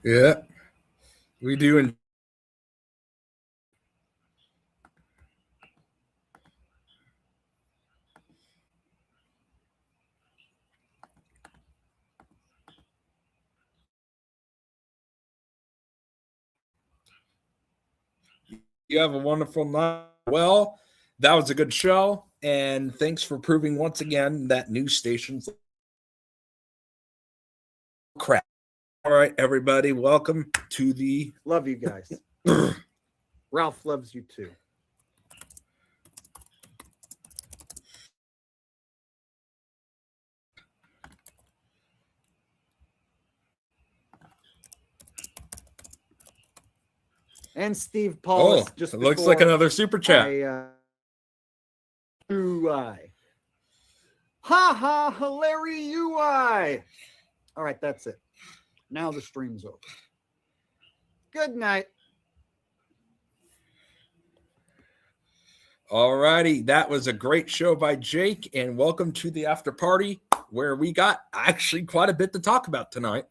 Yeah, we do. And you have a wonderful night. Well, that was a good show. And thanks for proving once again that news stations crap. All right, everybody, welcome to the. Love you guys. Ralph loves you too. And Steve Paulus. Oh, just it looks like another super chat. UI. Ha ha, hilary UI. All right, that's it. Now the stream's over. Good night. All righty, that was a great show by Jake, and welcome to the after party where we got actually quite a bit to talk about tonight.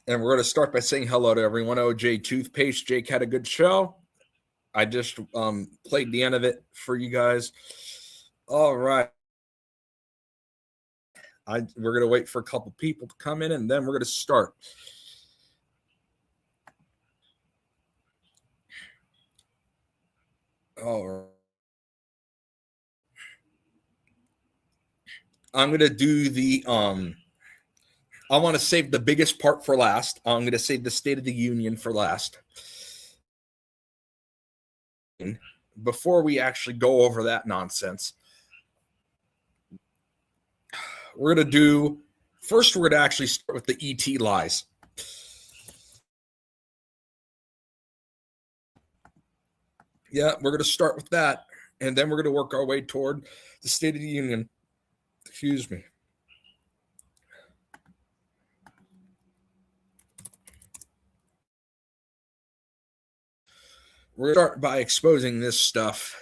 And we're going to start by saying hello to everyone. OJ Toothpaste, Jake had a good show. I just played the end of it for you guys. All right. We're going to wait for a couple people to come in, and then we're going to start. All right. I'm going to do the I want to save the biggest part for last. I'm going to save the State of the Union for last. Before we actually go over that nonsense, we're going to do first, we're going to actually start with the ET lies. Yeah, we're going to start with that, and then we're going to work our way toward the State of the Union. Excuse me. We're going to start by exposing this stuff.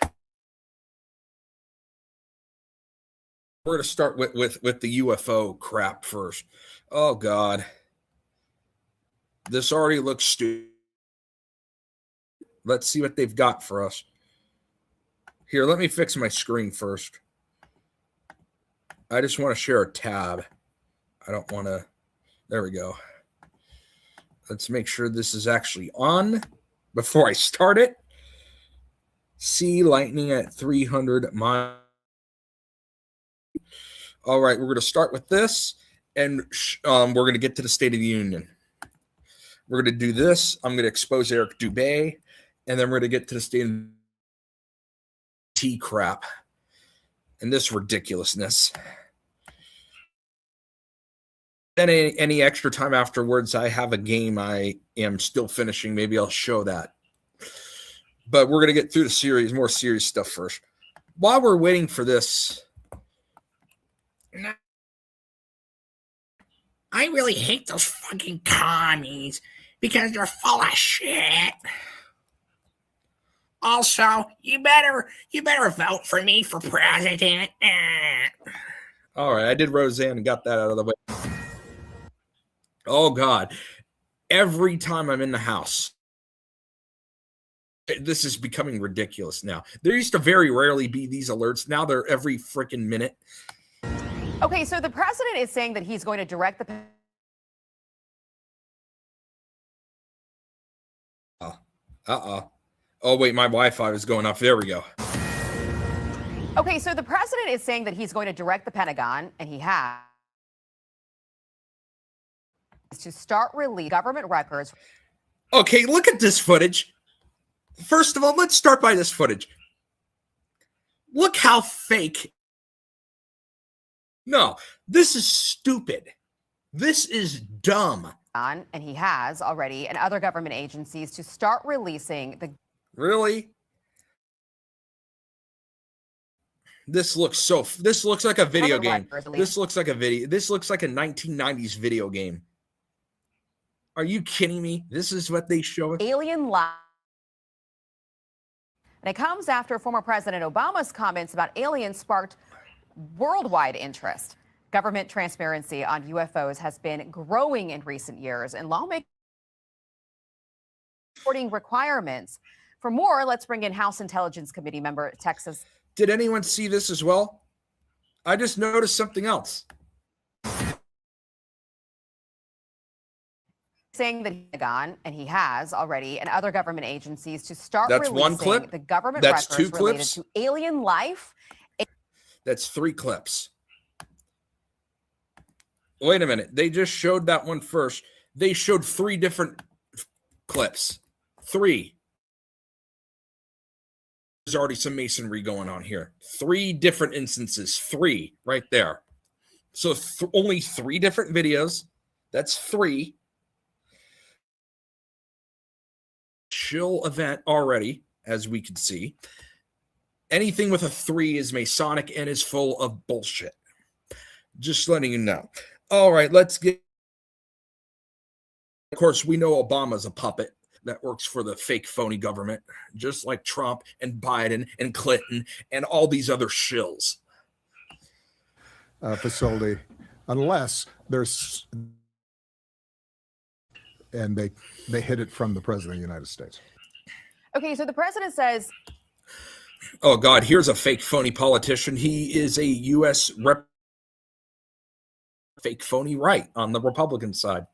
We're going to start with the UFO crap first. Oh, God. This already looks stupid. Let's see what they've got for us. Here, let me fix my screen first. I just want to share a tab. I don't want to. There we go. Let's make sure this is actually on before I start it. See lightning at 300 miles. All right, we're going to start with this, and we're going to get to the State of the Union. We're going to do this. I'm going to expose Eric Dubé, and then we're going to get to the State of T crap and this ridiculousness. Then any extra time afterwards, I have a game I am still finishing. Maybe I'll show that. But we're going to get through the series, more serious stuff first. While we're waiting for this, I really hate those fucking commies because they're full of shit. Also, you better vote for me for president. All right, I did Roseanne and got that out of the way. Oh, God. Every time I'm in the house, this is becoming ridiculous now. There used to very rarely be these alerts. Now they're every freaking minute. Okay, so the president is saying that he's going to direct the... Oh, wait, my Wi-Fi is going off. There we go. Okay, so the president is saying that he's going to direct the Pentagon, and he has, to start releasing government records. Okay, look at this footage. First of all, let's start by this footage. Look how fake. No, this is stupid. This is dumb. And he has already, and other government agencies, to start releasing the... Really? This looks like a video game. This looks like a 1990s video game. Are you kidding me? This is what they show us? Alien lab. And it comes after former President Obama's comments about aliens sparked worldwide interest. Government transparency on UFOs has been growing in recent years, and lawmakers reporting requirements. For more, let's bring in House Intelligence Committee member Texas. Did anyone see this as well? I just noticed something else. Saying that he's gone, and he has already, and other government agencies to start That's releasing one clip. the government That's records two related clips. to alien life. That's 3 clips. Wait a minute. They just showed that one first. They showed 3 different clips. 3. There's already some masonry going on here. 3 different instances. 3 right there. So only 3 different videos. That's 3. Chill event already, as we can see. Anything with a 3 is Masonic and is full of bullshit. Just letting you know. All right, let's get. Of course, we know Obama's a puppet that works for the fake, phony government, just like Trump and Biden and Clinton and all these other shills. Facility, unless there's, and they hid it from the president of the United States. Okay, so the president says. Oh, God, here's a fake, phony politician. He is a U.S. fake, phony right on the Republican side.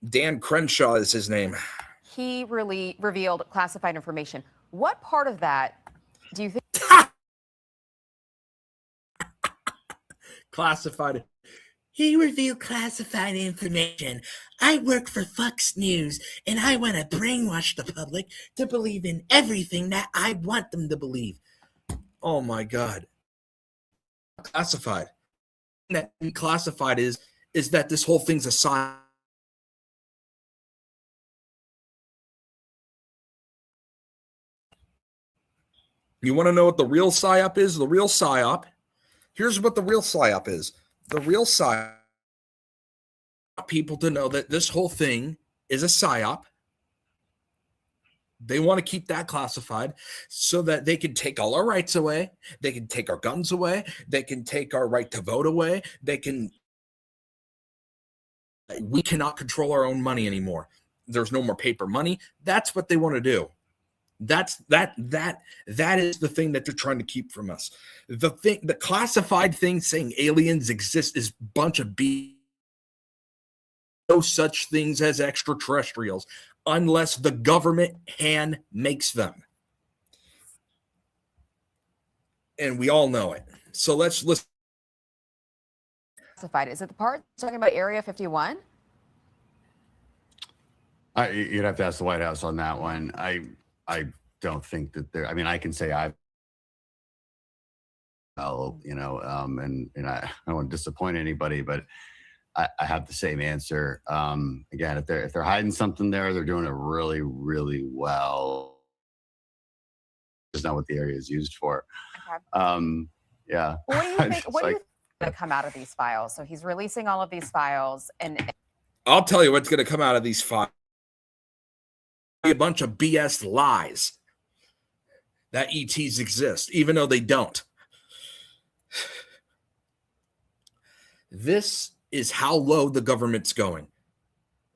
Dan Crenshaw is his name. He really revealed classified information. What part of that do you think? Classified. He revealed classified information. I work for Fox News, and I want to brainwash the public to believe in everything that I want them to believe. Oh, my God. Classified. That classified is that this whole thing's a sign. You want to know what the real psyop is? The real psyop. Here's what the real psyop is. The real psyop. People to know that this whole thing is a psyop. They want to keep that classified so that they can take all our rights away. They can take our guns away. They can take our right to vote away. We cannot control our own money anymore. There's no more paper money. That's what they want to do. That is the thing that they're trying to keep from us. The classified thing saying aliens exist is a bunch of BS. No such things as extraterrestrials unless the government hand makes them. And we all know it. So let's listen. Classified. Is it the part talking about Area 51? You'd have to ask the White House on that one. I don't think that there. I mean, I can say and I don't want to disappoint anybody, but I have the same answer. Again, if they're hiding something there, they're doing it really, really well. It's not what the area is used for. Okay. Yeah. What do you think? What do you think is going to come out of these files? So he's releasing all of these files, and I'll tell you what's going to come out of these files. A bunch of BS lies that ETs exist, even though they don't. This is how low the government's going.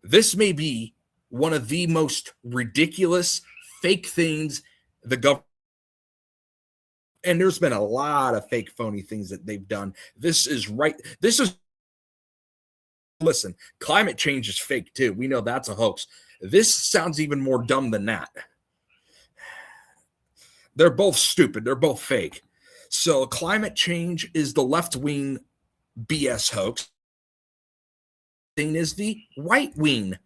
This may be one of the most ridiculous fake things the government, and there's been a lot of fake phony things that they've done. Listen, climate change is fake too. We know that's a hoax. This sounds even more dumb than that. They're both stupid. They're both fake. So climate change is the left-wing BS hoax. Thing is the right-wing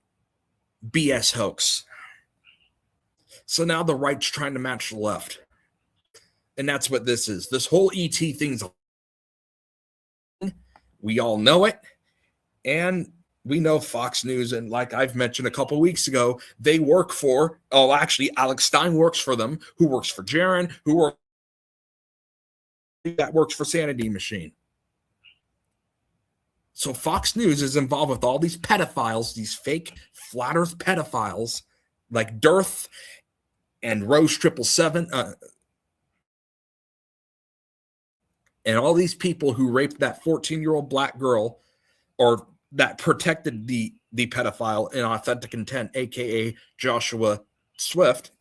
BS hoax. So now the right's trying to match the left. And that's what this is. This whole ET thing's, we all know it. And we know Fox News, and like I've mentioned a couple weeks ago, they work for, actually, Alex Stein works for them, who works for Jaron, that works for Sanity Machine. So Fox News is involved with all these pedophiles, these fake flat earth pedophiles like Dearth and Rose 777. And all these people who raped that 14-year-old black girl, or that protected the pedophile in authentic intent, aka Joshua Swift,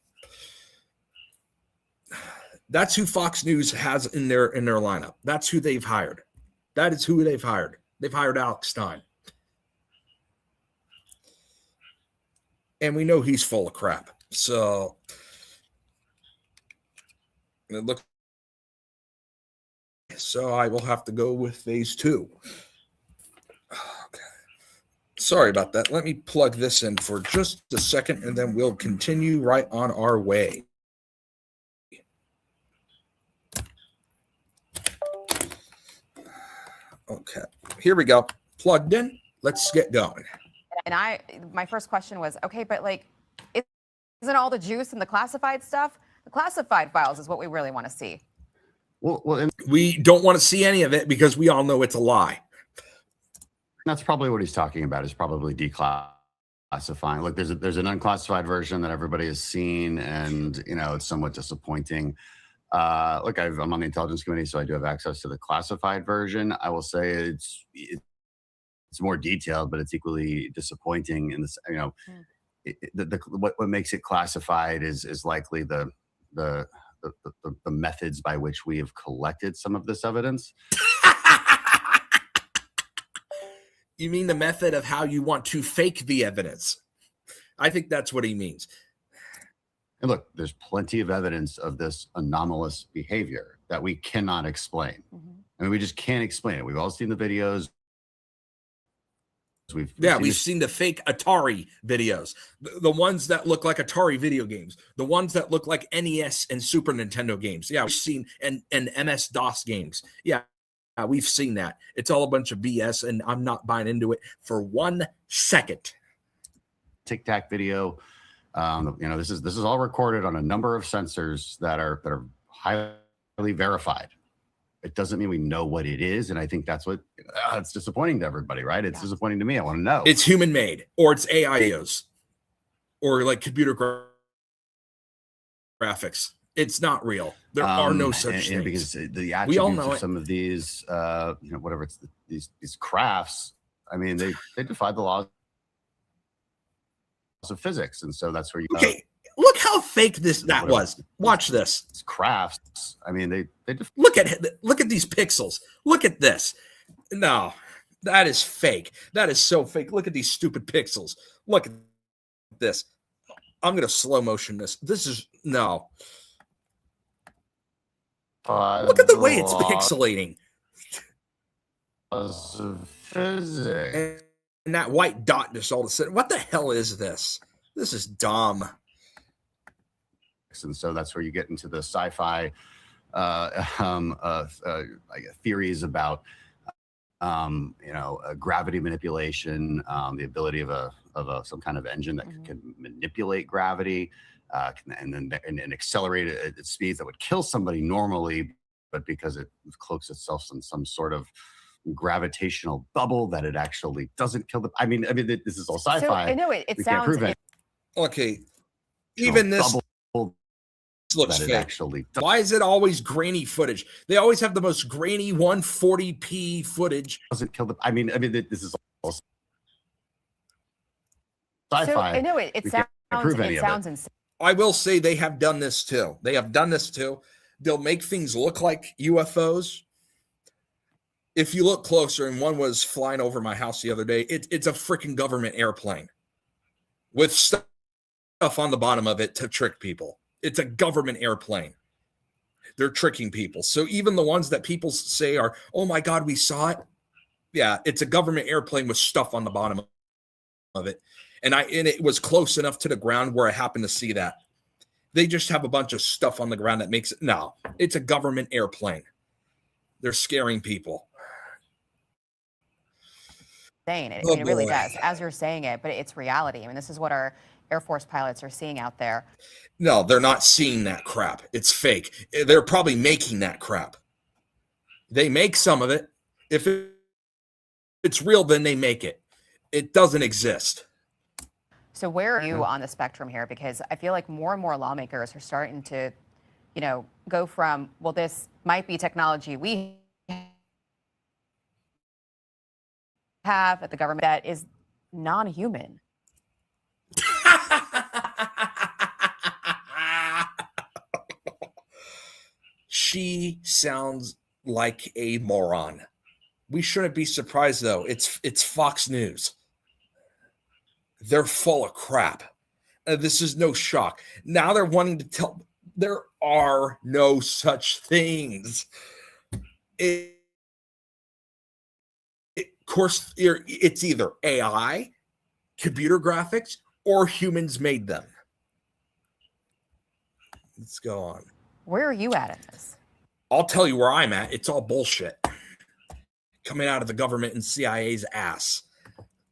that's who Fox News has in their lineup. That's who they've hired. That is who they've hired. They've hired Alex Stein. And we know he's full of crap. So it looks, so I will have to go with phase 2. Okay. Sorry about that. Let me plug this in for just a second, and then we'll continue right on our way. Okay, here we go. Plugged in. Let's get going. And my first question was, okay, but like, isn't all the juice in the classified stuff? The classified files is what we really want to see. Well, and We don't want to see any of it because we all know it's a lie. that's probably what he's talking about, is probably declassifying. Look, there's an unclassified version that everybody has seen, and it's somewhat disappointing. Look, I'm on the intelligence committee, so I do have access to the classified version. I will say it's more detailed, but it's equally disappointing in this. What makes it classified is likely the methods by which we have collected some of this evidence. You mean the method of how you want to fake the evidence? I think that's what he means. And look, there's plenty of evidence of this anomalous behavior that we cannot explain. Mm-hmm. I mean, we just can't explain it. We've all seen the videos. We've seen the fake Atari videos, the ones that look like Atari video games, the ones that look like NES and Super Nintendo games. Yeah, we've seen and MS-DOS games. Yeah, we've seen that. It's all a bunch of BS, and I'm not buying into it for 1 second. Tic Tac video. This is all recorded on a number of sensors that are highly verified. It doesn't mean we know what it is, and I think that's what it's disappointing to everybody, right? It's disappointing to me. I want to know. It's human made, or it's AI videos, or like computer graphics. It's not real. There are no such things. Because the attributes of some of these, whatever it's these crafts. I mean, they defy the laws of physics, and so that's where you. Okay, look how fake that was. Watch this. These crafts. I mean, they look at these pixels. Look at this. No, that is fake. That is so fake. Look at these stupid pixels. Look at this. I'm gonna slow motion this. This is no. Look at the way it's pixelating. Physics. And that white dot just all of a sudden. What the hell is this? This is dumb. And so that's where you get into the sci-fi theories about gravity manipulation, the ability of some kind of engine that can manipulate gravity, and accelerate it at speeds that would kill somebody normally, but because it cloaks itself in some sort of gravitational bubble that it actually doesn't kill the. I mean, this is all sci-fi. So I know it sounds. Can't prove it. Okay, even this looks fake. Actually why is it always grainy footage? They always have the most grainy 140p footage. Doesn't kill the. I mean, this is all sci-fi. So I know it sounds insane. I will say they have done this too. They'll make things look like UFOs. If you look closer, and one was flying over my house the other day, it's a freaking government airplane with stuff on the bottom of it to trick people. It's a government airplane. They're tricking people. So even the ones that people say are, oh my God, we saw it. Yeah, it's a government airplane with stuff on the bottom of it. And it was close enough to the ground where I happened to see that. They just have a bunch of stuff on the ground that makes it. No, it's a government airplane. They're scaring people. It really does, as you're saying it, but it's reality. I mean, this is what our Air Force pilots are seeing out there. No, they're not seeing that crap. It's fake. They're probably making that crap. They make some of it. If it's real, then they make it. It doesn't exist. So where are you on the spectrum here? Because I feel like more and more lawmakers are starting to, go from, well, this might be technology we have at the government that is non-human. She sounds like a moron. We shouldn't be surprised though. It's Fox News. They're full of crap. This is no shock. Now they're wanting to tell. There are no such things. Of course, it's either AI, computer graphics, or humans made them. Let's go on. Where are you at in this? I'll tell you where I'm at. It's all bullshit coming out of the government and CIA's ass.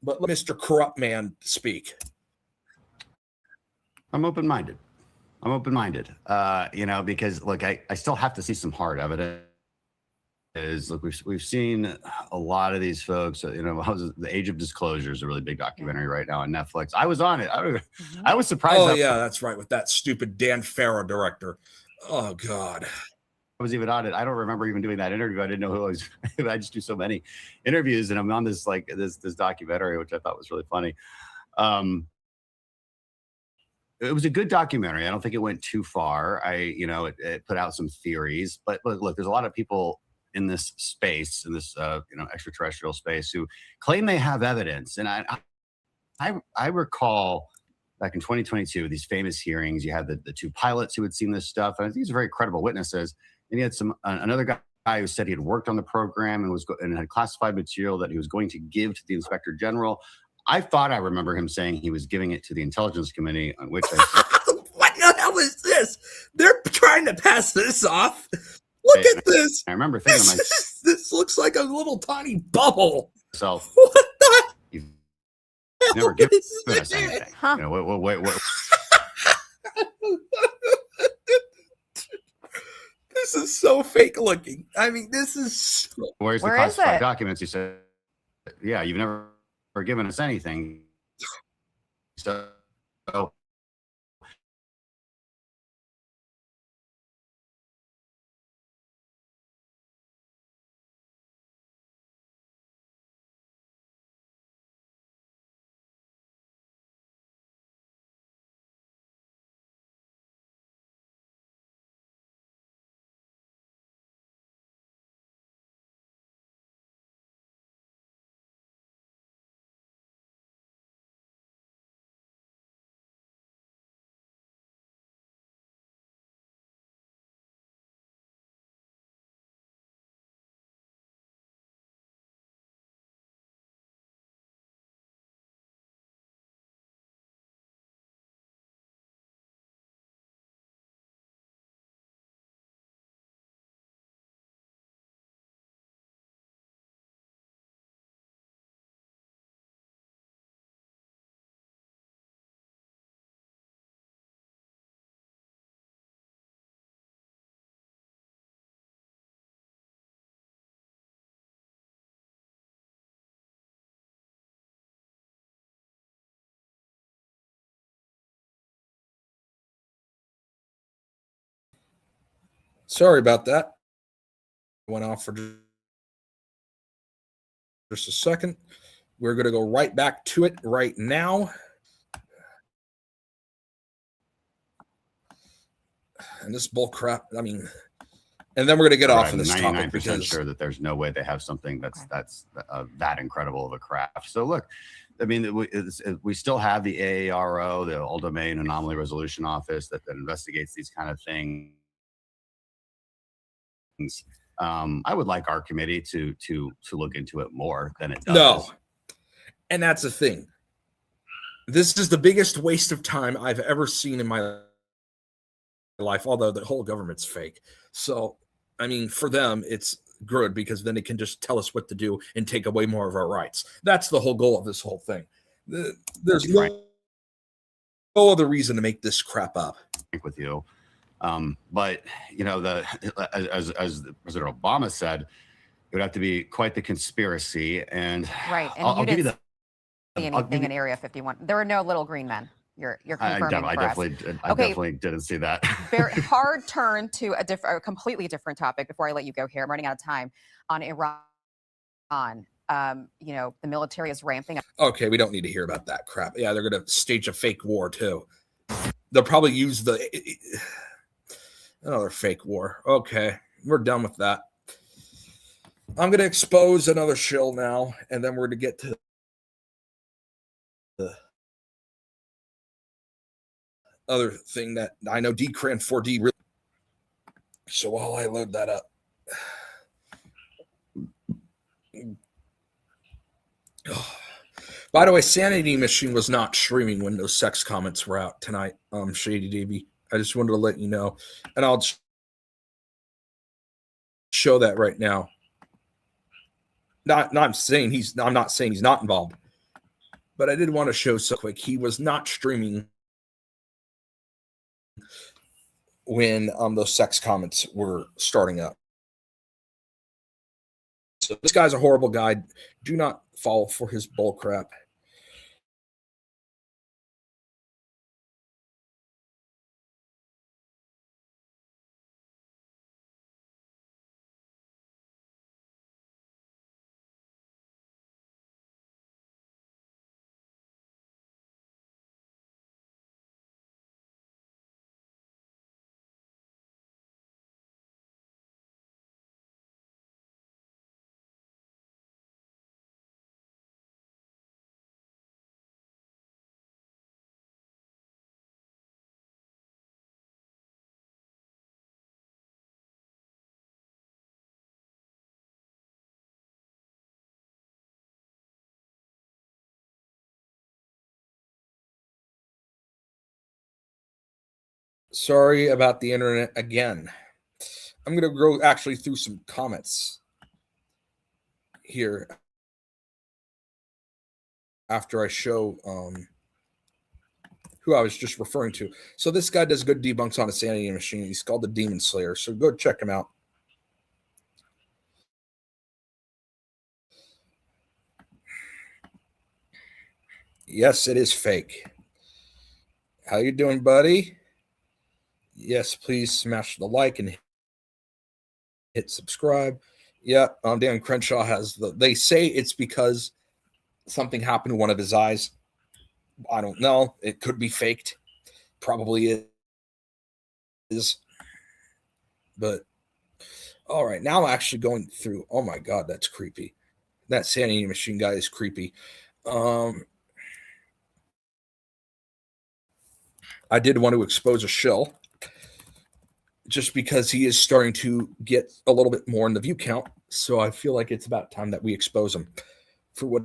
But let Mr. Corrupt Man speak. I'm open-minded. Because look, I still have to see some hard evidence. Look, we've seen a lot of these folks. The Age of Disclosure is a really big documentary right now on Netflix. I was on it. I was surprised. Oh yeah, that's right, with that stupid Dan Farrow director. Oh God. I was even on it. I don't remember even doing that interview. I didn't know who I was. I just do so many interviews, and I'm on this this documentary, which I thought was really funny. It was a good documentary. I don't think it went too far. It put out some theories, but look, there's a lot of people in this space, in this extraterrestrial space, who claim they have evidence. And I recall back in 2022, these famous hearings. You had the two pilots who had seen this stuff, and I think these are very credible witnesses. And you had another guy who said he had worked on the program and had classified material that he was going to give to the Inspector General. I thought I remember him saying he was giving it to the Intelligence Committee, on which what the hell is this? They're trying to pass this off. Look at this. I remember thinking, this looks like a little tiny bubble. Myself, what the? You've never given us this? anything. Huh. What? This is so fake looking. I mean, this is. Where's the Where is classified it? documents? He said, yeah, you've never given us anything. So Sorry about that. Went off for just a second. We're going to go right back to it right now. And this bull crap, I mean, and then we're going to get off of this topic because sure that there's no way they have something that's that incredible of a craft. So look, I mean, we still have the AARO, the All Domain Anomaly Resolution Office that investigates these kind of things. I would like our committee to look into it more than it does. No, and that's the thing. This is the biggest waste of time I've ever seen in my life, although the whole government's fake. So, I mean, for them, it's good because then they can just tell us what to do and take away more of our rights. That's the whole goal of this whole thing. There's no other reason to make this crap up. With you. But, you know, as President Obama said, it would have to be quite the conspiracy. And right. And I'll give you the anything in Area 51. There were no little green men. You're confirming I for us. definitely didn't see that. Very hard turn to a completely different topic before I let you go here. I'm running out of time on Iran. The military is ramping up. Okay, we don't need to hear about that crap. Yeah, they're going to stage a fake war too. They'll probably use another fake war. Okay, we're done with that. I'm going to expose another shill now, and then we're going to get to the other thing that I know Decran 4D really. So while I load that up. By the way, Sanity Machine was not streaming when those sex comments were out tonight. Shady Davey. I just wanted to let you know, and I'll show that right now. I'm saying I'm not saying he's not involved, but I did want to show so quick. He was not streaming when those sex comments were starting up. So this guy's a horrible guy. Do not fall for his bull crap. Sorry about the internet again. I'm going to go actually through some comments here after I show who I was just referring to. So this guy does good debunks on a Sanity Machine. He's called the Demon Slayer. So go check him out. Yes, it is fake. How you doing, buddy? Yes, please smash the like and hit subscribe. Yeah, Dan Crenshaw has they say it's because something happened to one of his eyes. I don't know. It could be faked. Probably is. But all right, now I'm actually going through. Oh my God, that's creepy. That Sanity Machine guy is creepy. I did want to expose a shill just because he is starting to get a little bit more in the view count. So I feel like it's about time that we expose him for what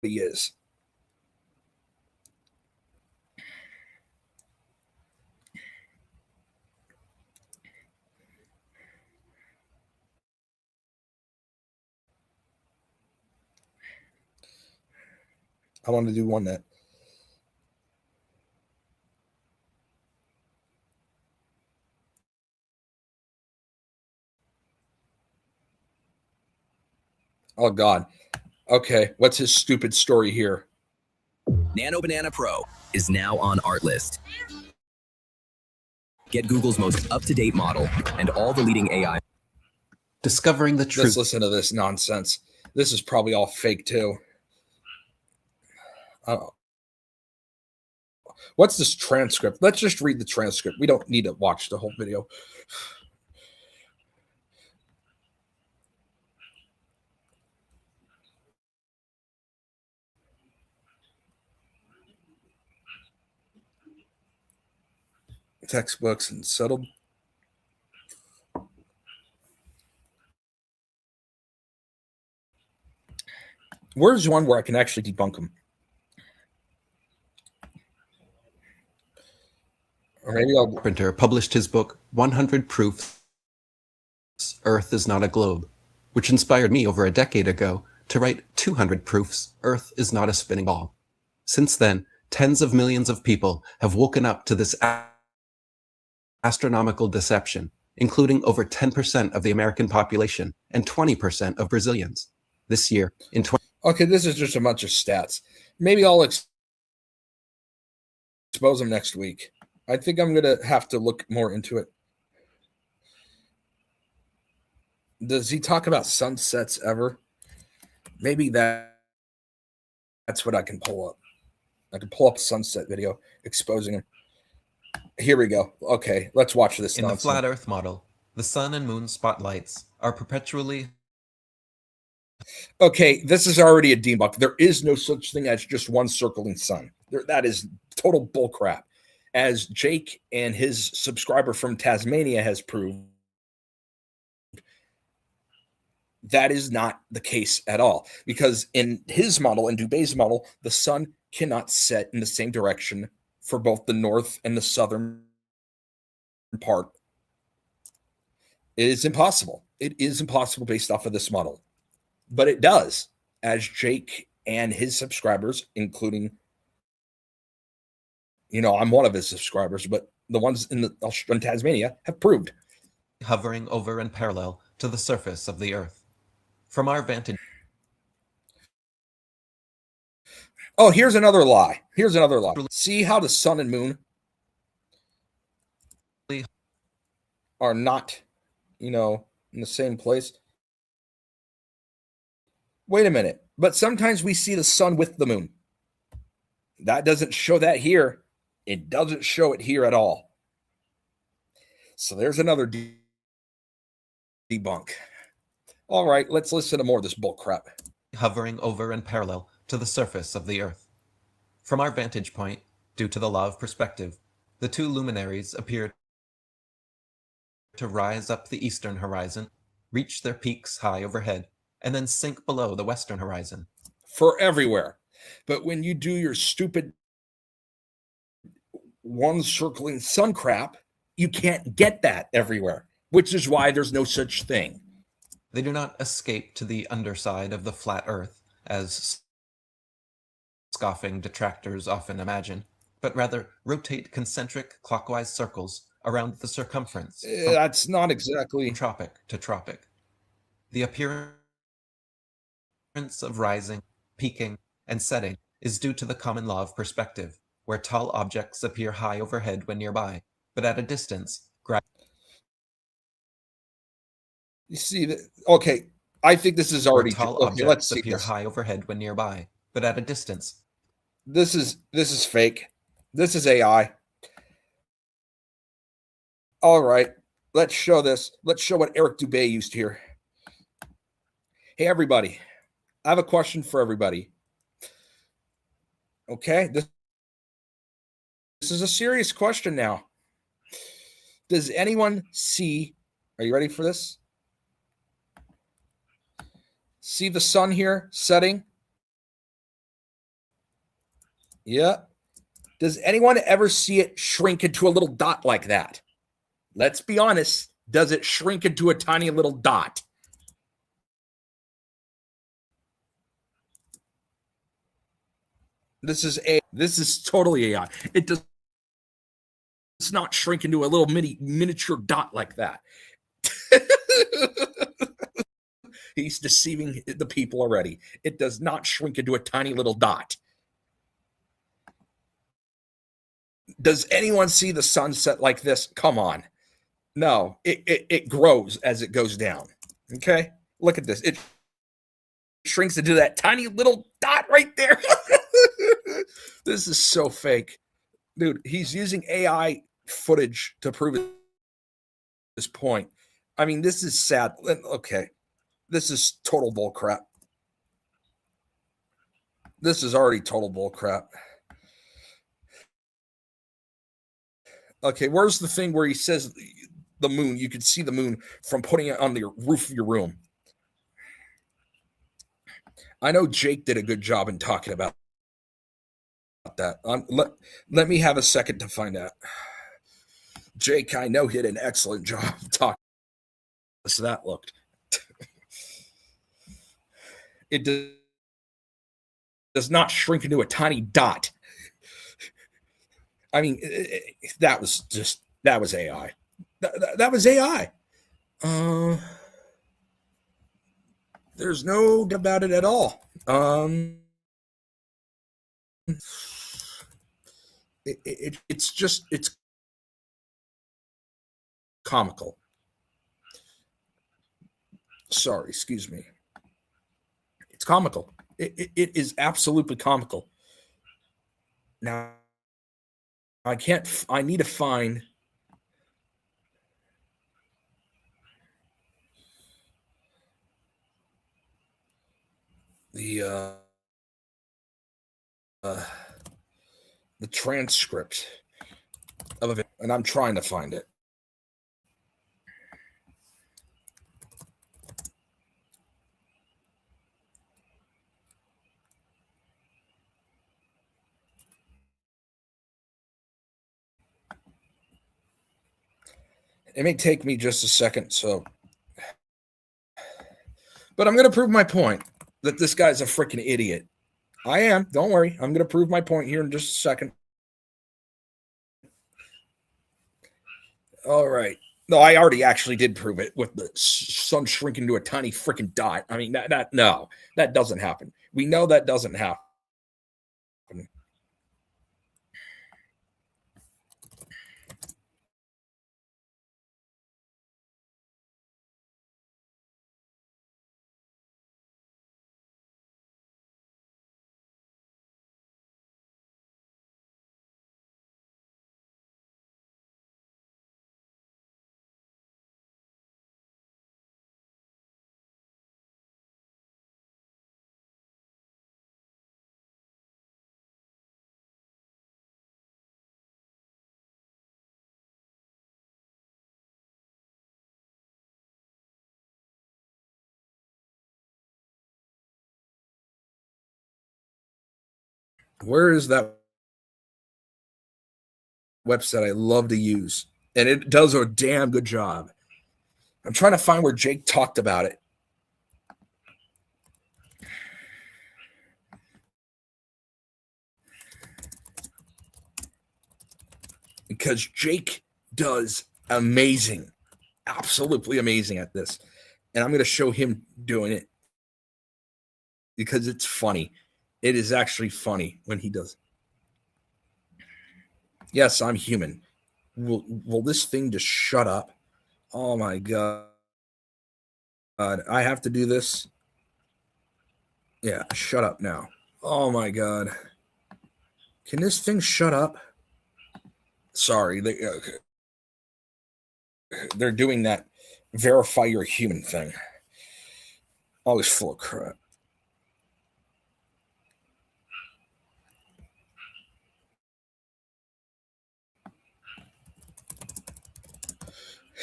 he is. I want to do one that oh God. Okay, what's his stupid story here? Nano Banana Pro is now on Artlist. Get Google's most up-to-date model and all the leading AI. Discovering the truth. Let's listen to this nonsense. This is probably all fake too. What's this transcript? Let's just read the transcript. We don't need to watch the whole video. Textbooks and settled. Where's one where I can actually debunk them? Or maybe I'll. Carpenter published his book, 100 Proofs Earth is Not a Globe, which inspired me over a decade ago to write 200 Proofs Earth is Not a Spinning Ball. Since then, tens of millions of people have woken up to this astronomical deception, including over 10% of the American population and 20% of Brazilians. This year, in Okay, this is just a bunch of stats. Maybe I'll expose them next week. I think I'm going to have to look more into it. Does he talk about sunsets ever? Maybe that's what I can pull up. I can pull up a sunset video exposing him. Here we go. Okay, let's watch this In the nonsense. flat Earth model, the sun and moon spotlights are perpetually. Okay, this is already a debunk. There is no such thing as just one circling sun. That is total bullcrap. As Jake and his subscriber from Tasmania has proved, that is not the case at all. Because in his model, in Dubé's model, the sun cannot set in the same direction for both the north and the southern part. It is impossible. It is impossible based off of this model. But it does, as Jake and his subscribers, including, I'm one of his subscribers, but the ones in Tasmania have proved. Hovering over and parallel to the surface of the Earth. From our vantage. Oh, here's another lie. See how the sun and moon are not, in the same place? Wait a minute. But sometimes we see the sun with the moon. That doesn't show that here. It doesn't show it here at all. So there's another debunk. All right, let's listen to more of this bull crap. Hovering over and parallel to the surface of the Earth. From our vantage point, due to the law of perspective, the two luminaries appear to rise up the eastern horizon, reach their peaks high overhead, and then sink below the western horizon. For everywhere. But when you do your stupid one circling sun crap, you can't get that everywhere, which is why there's no such thing. They do not escape to the underside of the flat Earth, as scoffing detractors often imagine, but rather rotate concentric clockwise circles around the circumference. That's not exactly from tropic to tropic. The appearance of rising, peaking, and setting is due to the common law of perspective, where tall objects appear high overhead when nearby, but at a distance, you see that? Okay, I think this is already tall okay, objects let's see appear this. high overhead when nearby, but at a distance. This is fake. This is AI. All right, let's show this. Let's show what Eric Dubé used here. Hey, everybody. I have a question for everybody. Okay, this is a serious question now. Does anyone see, are you ready for this? See the sun here setting? Yeah. Does anyone ever see it shrink into a little dot like that? Let's be honest. Does it shrink into a tiny little dot? This is totally AI. It's not shrink into a little miniature dot like that. He's deceiving the people already. It does not shrink into a tiny little dot. Does anyone see the sunset like this? Come on. No, it grows as it goes down. Okay? Look at this. It shrinks into that tiny little dot right there. This is so fake. Dude, he's using AI footage to prove this point. I mean, this is sad. Okay. This is total bull crap. This is already total bull crap. Okay, where's the thing where he says the moon? You can see the moon from putting it on the roof of your room. I know Jake did a good job in talking about that. Let me have a second to find out. Jake, I know, did an excellent job talking. So that looked. It does not shrink into a tiny dot. I mean, that was AI. That was AI. There's no doubt about it at all. It's comical. Sorry, excuse me. It's comical. It is absolutely comical. Now, I need to find the transcript of it, and I'm trying to find it. It may take me just a second, but I'm going to prove my point that this guy's a freaking idiot. I am. Don't worry. I'm going to prove my point here in just a second. All right. No, I already actually did prove it with the sun shrinking to a tiny freaking dot. I mean, that doesn't happen. We know that doesn't happen. Where is that website I love to use? And it does a damn good job. I'm trying to find where Jake talked about it. Because Jake does amazing, absolutely amazing at this. And I'm going to show him doing it because it's funny. It is actually funny when he does. Yes, I'm human. Will this thing just shut up? Oh my God. I have to do this. Yeah, shut up now. Oh my God. Can this thing shut up? Sorry, they're doing that verify you're human thing. Always full of crap.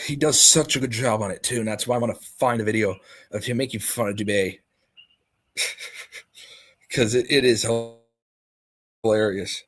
He does such a good job on it too, and that's why I want to find a video of him making fun of Dubé. Because it is hilarious.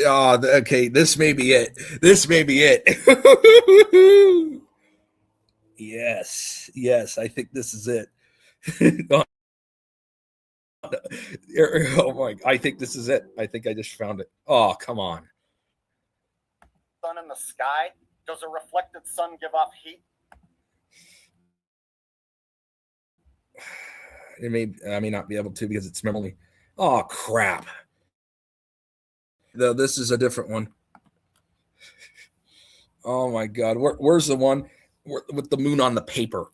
Oh, okay. This may be it. This may be it. Yes. I think this is it. Oh my! I think this is it. I think I just found it. Oh, come on. Sun in the sky. Does a reflected sun give off heat? I may not be able to because it's memory. Oh crap! No, this is a different one. Oh my God! Where's the one with the moon on the paper?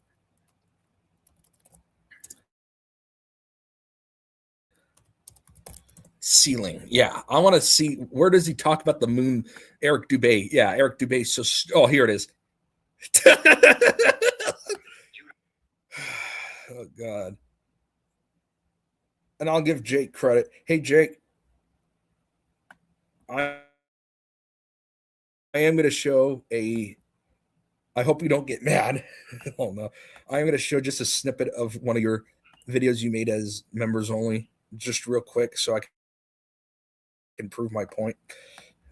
Ceiling. Yeah, I want to see where does he talk about the moon? Eric Dubé. Yeah, Eric Dubé. So, oh, here it is. Oh God. And I'll give Jake credit. Hey Jake, I am going to show a. I hope you don't get mad. Oh no, I am going to show just a snippet of one of your videos you made as members only, just real quick, so I can prove my point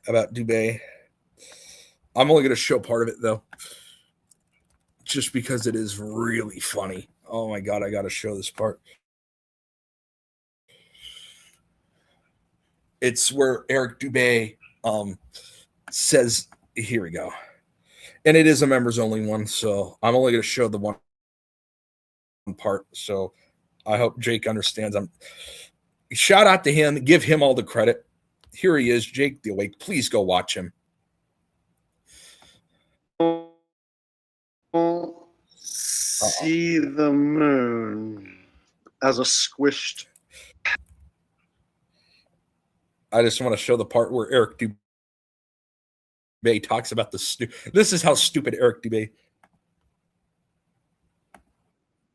about Dubé. I'm only going to show part of it though, just because it is really funny. Oh my God, I got to show this part. It's where Eric Dubé says, here we go. And it is a members only one, so I'm only going to show the one part. So I hope Jake understands. Shout out to him. Give him all the credit. Here he is, Jake the Awake. Please go watch him. See the moon as a squished. I just want to show the part where Eric Dubé talks about this is how stupid Eric Dubé.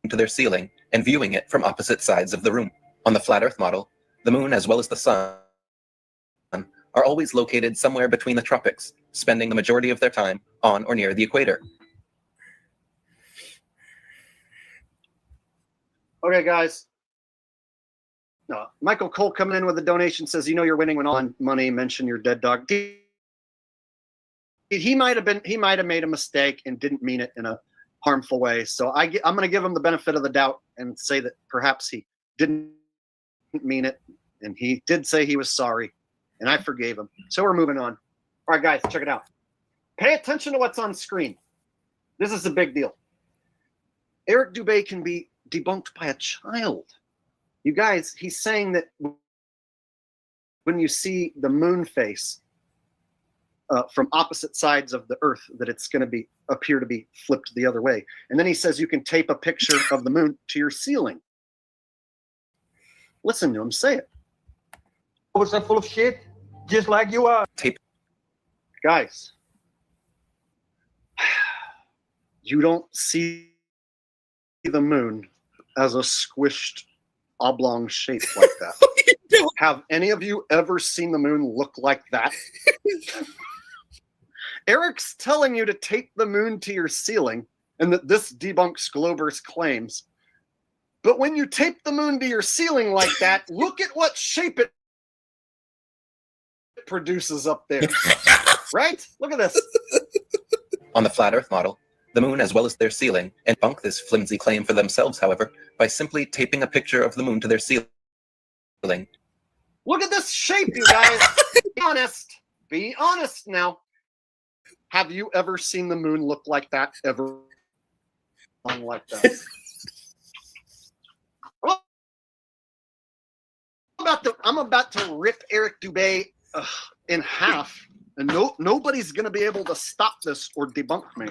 To their ceiling and viewing it from opposite sides of the room. On the flat Earth model, the moon as well as the sun are always located somewhere between the tropics, spending the majority of their time on or near the equator. Okay, guys. No, Michael Cole coming in with a donation says, you're winning when all money, mention your dead dog. He might have made a mistake and didn't mean it in a harmful way. So I'm going to give him the benefit of the doubt and say that perhaps he didn't mean it. And he did say he was sorry. And I forgave him. So we're moving on. All right, guys, check it out. Pay attention to what's on screen. This is a big deal. Eric Dubé can be debunked by a child. You guys, he's saying that when you see the moon face from opposite sides of the Earth, that it's going to appear to be flipped the other way. And then he says you can tape a picture of the moon to your ceiling. Listen to him say it. Was that full of shit? Just like you are. Tape. Guys, you don't see the moon as a squished oblong shape like that. Have any of you ever seen the moon look like that? Eric's telling you to tape the moon to your ceiling and that this debunks Glober's claims. But when you tape the moon to your ceiling like that, look at what shape it produces up there. Right? Look at this. On the flat Earth model, the moon as well as their ceiling, and debunk this flimsy claim for themselves, however, by simply taping a picture of the moon to their ceiling. Look at this shape, you guys. Be honest. Be honest now. Have you ever seen the moon look like that ever? Like that. I'm about to rip Eric Dubé in half, and nobody's going to be able to stop this or debunk me,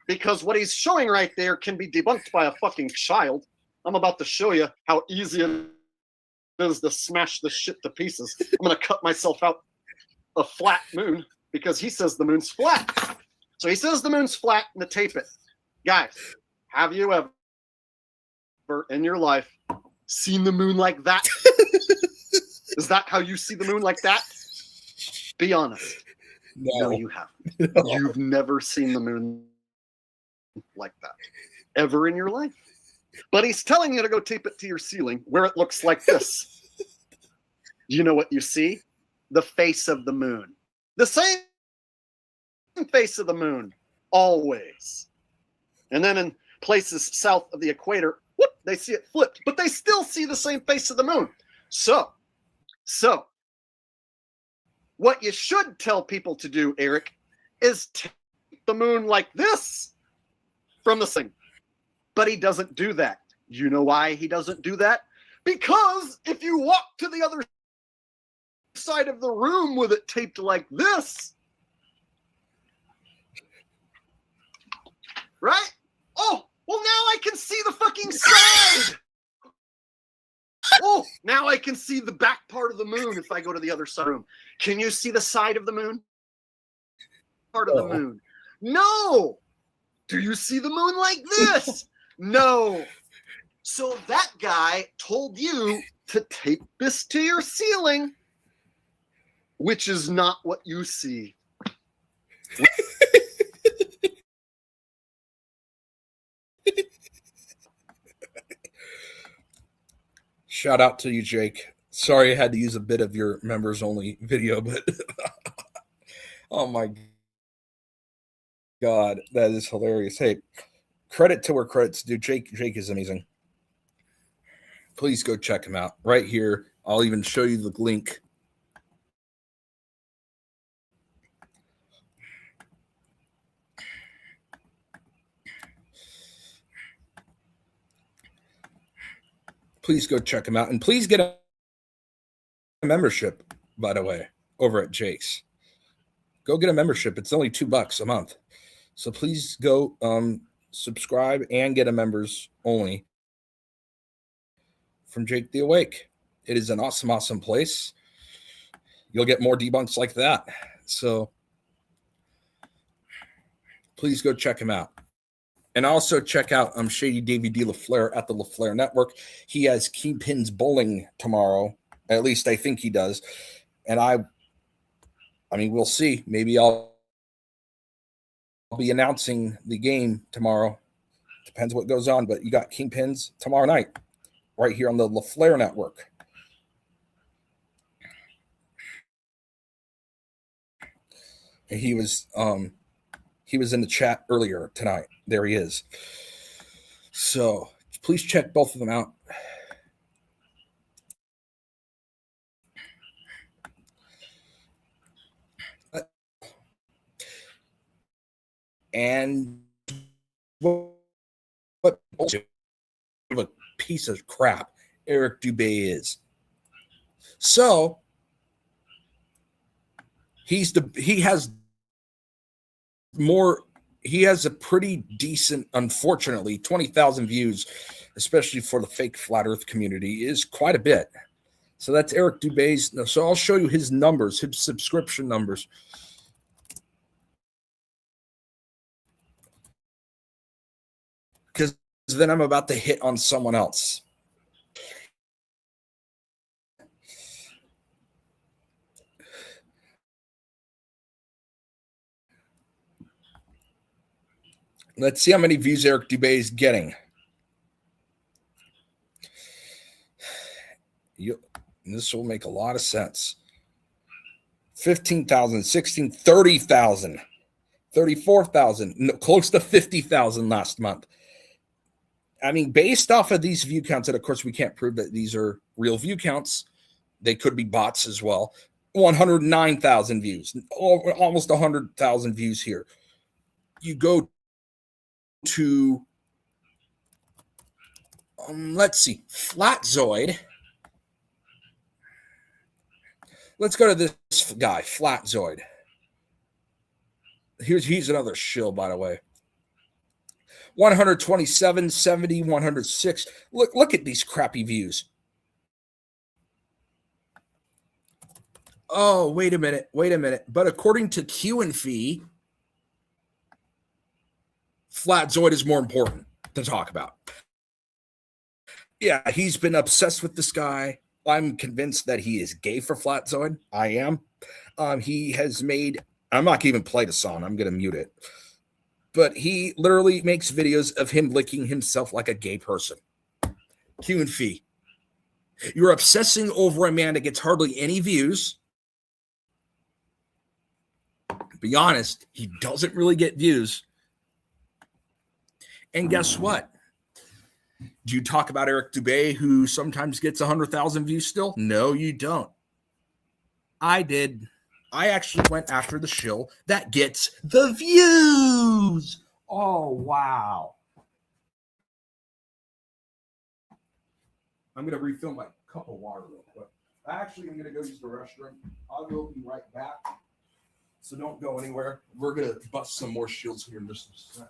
because what he's showing right there can be debunked by a fucking child. I'm about to show you how easy it is to smash this shit to pieces. I'm going to cut myself out a flat moon because he says the moon's flat. So he says the moon's flat and to tape it. Guys, have you ever in your life seen the moon like that? Is that how you see the moon, like that? Be honest. No, you haven't. No. You've never seen the moon like that ever in your life. But he's telling you to go tape it to your ceiling where it looks like this. You know what you see? The face of the moon. The same face of the moon, always. And then in places south of the equator, whoop, they see it flipped, but they still see the same face of the moon. So, what you should tell people to do, Eric, is tape the moon like this from the thing. But he doesn't do that. You know why he doesn't do that? Because if you walk to the other side of the room with it taped like this, right? Oh, well, now I can see the fucking side. Oh, now I can see the back part of the moon if I go to the other side of the room. Can you see the side of the moon? Part of the moon. No. Do you see the moon like this? No. So that guy told you to tape this to your ceiling, which is not what you see. Shout out to you, Jake. Sorry I had to use a bit of your members only video, but oh my God, that is hilarious. Hey, credit to where credit's due. Jake is amazing. Please go check him out right here. I'll even show you the link. Please go check him out. And please get a membership, by the way, over at Jake's. Go get a membership. It's only $2 a month. So please go subscribe and get a members only from Jake the Awake. It is an awesome, awesome place. You'll get more debunks like that. So please go check him out. And also check out Shady Davey D. LaFleur at the LaFleur Network. He has Kingpins Bowling tomorrow. At least I think he does. And I mean, we'll see. Maybe I'll be announcing the game tomorrow. Depends what goes on. But you got Kingpins tomorrow night right here on the LaFleur Network. And he was in the chat earlier tonight. There he is. So please check both of them out. And what a piece of crap Eric Dubé is. So he has a pretty decent, unfortunately, 20,000 views, especially for the fake flat earth community, is quite a bit. So that's Eric Dubé's. So I'll show you his numbers, his subscription numbers. Because then I'm about to hit on someone else. Let's see how many views Eric Dubé is getting. This will make a lot of sense. 15,000, 16, 30,000, 34,000, close to 50,000 last month. I mean, based off of these view counts, and of course we can't prove that these are real view counts. They could be bots as well. 109,000 views, almost 100,000 views here. You go to, let's see, Flatzoid. Let's go to this guy, Flatzoid. He's another shill, by the way. 127, 70, 106. Look at these crappy views. Oh, wait a minute. But according to Q and Fee, Flatzoid is more important to talk about. Yeah, he's been obsessed with this guy. I'm convinced that he is gay for Flatzoid. I am. He has made, I'm not going to even play the song. I'm going to mute it. But he literally makes videos of him licking himself like a gay person. Q and Fee. You're obsessing over a man that gets hardly any views. Be honest, he doesn't really get views. And guess what? Do you talk about Eric Dubé, who sometimes gets 100,000 views still? No, you don't. I did. I actually went after the shill that gets the views. Oh, wow. I'm going to refill my cup of water real quick. Actually, I'm going to go use the restroom. I'll be right back. So don't go anywhere. We're going to bust some more shields here in just a second.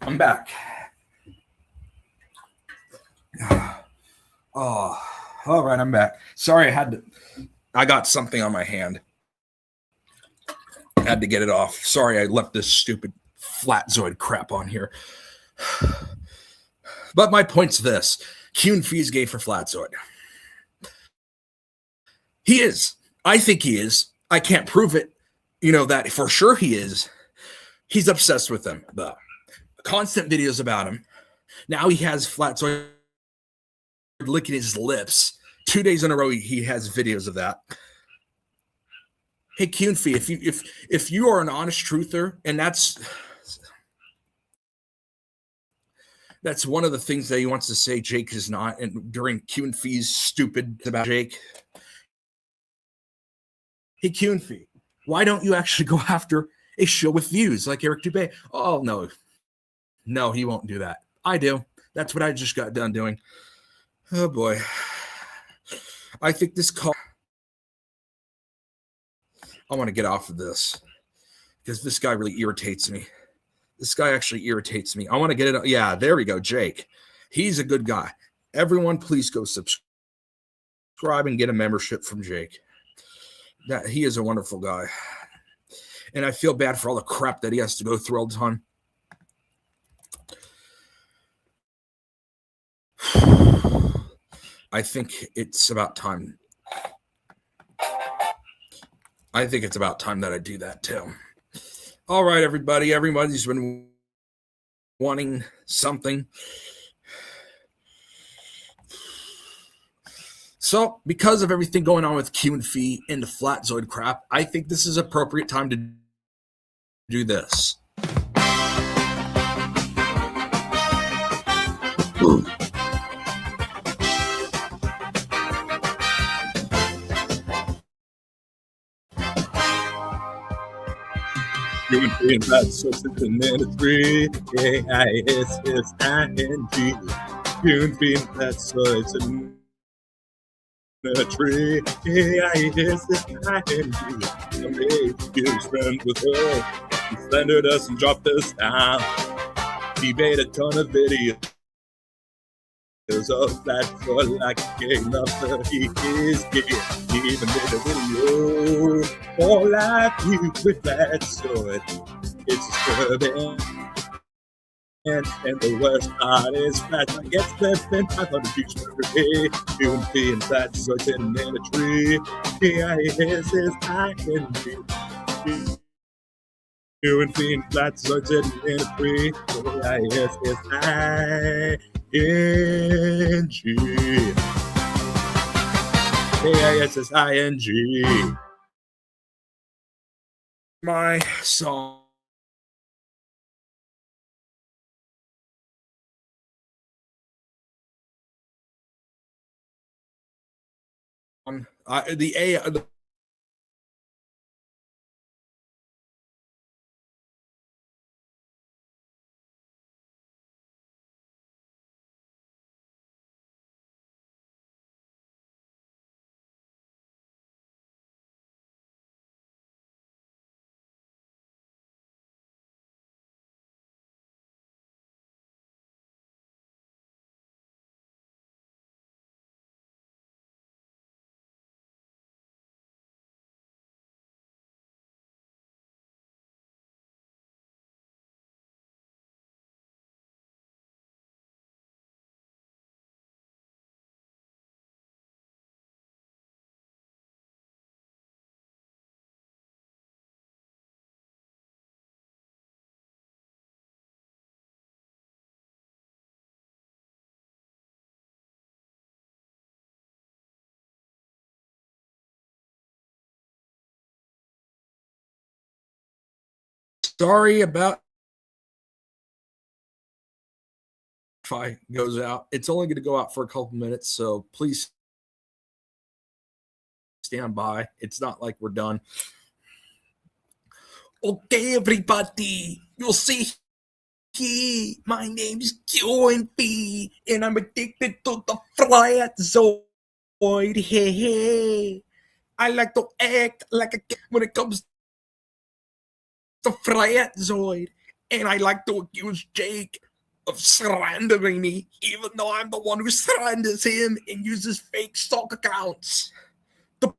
I'm back. Oh, all right, I'm back. Sorry, I got something on my hand. I had to get it off. Sorry, I left this stupid Flatzoid crap on here. But my point's this. Q&Fee is gay for Flatzoid. He is. I think he is. I can't prove it. You know that for sure he is. He's obsessed with them. The constant videos about him. Now he has Flatzoid licking his lips. 2 days in a row, he has videos of that. Hey, Q&Fee, if you are an honest truther, and that's one of the things that he wants to say Jake is not, and during Q&Fee's stupid about Jake. Hey, Q&Fee, why don't you actually go after a show with views like Eric Dubé? Oh, no. No, he won't do that. I do. That's what I just got done doing. Oh, boy. I think this call... I want to get off of this because this guy really irritates me. This guy actually irritates me. I want to get it. Yeah, there we go. Jake. He's a good guy. Everyone, please go subscribe and get a membership from Jake. He is a wonderful guy. And I feel bad for all the crap that he has to go through all the time. I think it's about time. I think it's about time that I do that too. All right, everybody. Everybody's been wanting something. So, because of everything going on with Q&Fee and the Flatzoid crap, I think this is appropriate time to do this. Q&Fee and Flatzoid and then it's free. K-I-S-S-I-N-G. Q&Fee and Flatzoid and a tree, K-I-S-S-I-N-G. Someday he was friends with her. He slandered us and dropped us down. He made a ton of videos of Flatzoid like a gay lover. He is gay. He even made a video for life you with Flatzoid. It's disturbing. And the worst part is Flatzoid gets less than 500 views per day. Q&Fee and Flatzoid sitting in a tree. K-I-S-S-I-N-G. Q&Fee and Flatzoid sitting in a tree. K-I-S-S-I-N-G. K-I-S-S-I-N-G. My song. The sorry about Wi-Fi goes out. It's only going to go out for a couple minutes, so please stand by. It's not like we're done. Okay, everybody, you'll see here. My name's Q&Fee, and I'm addicted to the Flatzoid. Hey, hey. I like to act like a kid when it comes to Flatzoid. And I like to accuse Jake of slandering me, even though I'm the one who slanders him and uses fake stock accounts to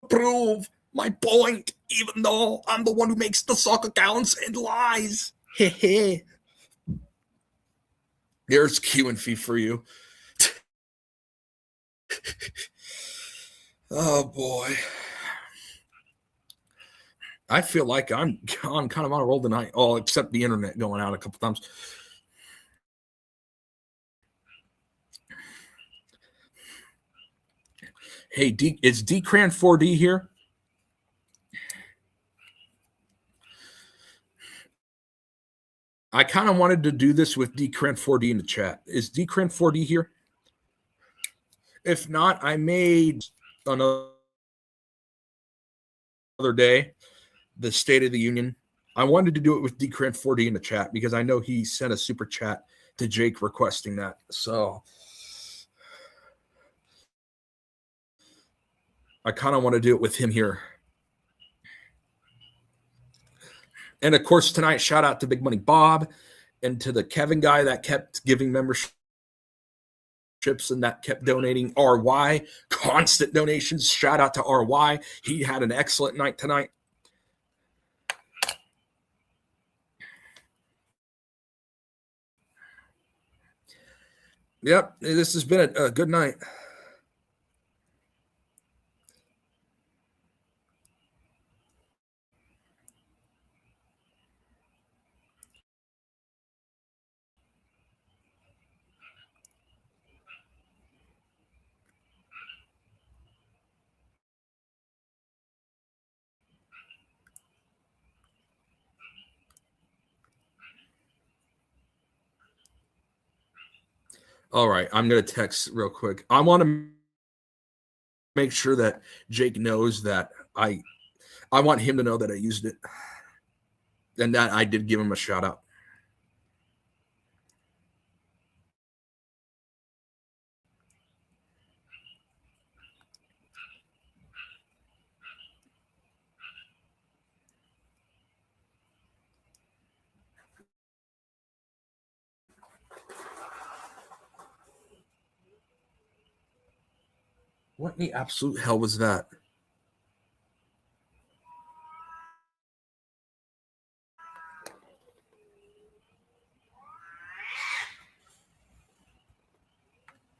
prove my point, even though I'm the one who makes the stock accounts and lies. Hehe. There's Q and Fee for you. Oh boy. I feel like I'm kind of on a roll tonight. Oh, except the internet going out a couple times. Hey, is Decran 4D here? I kind of wanted to do this with Decran 4D in the chat. Is Decran 4D here? If not, I made another day the State of the Union. I wanted to do it with Decran 4D in the chat because I know he sent a super chat to Jake requesting that. So I kind of want to do it with him here. And of course, tonight, shout out to Big Money Bob and to the Kevin guy that kept giving memberships and that kept donating. RY, constant donations. Shout out to RY. He had an excellent night tonight. Yep, this has been a good night. All right, I'm going to text real quick. I want to make sure that Jake knows that I want him to know that I used it and that I did give him a shout out. What in the absolute hell was that?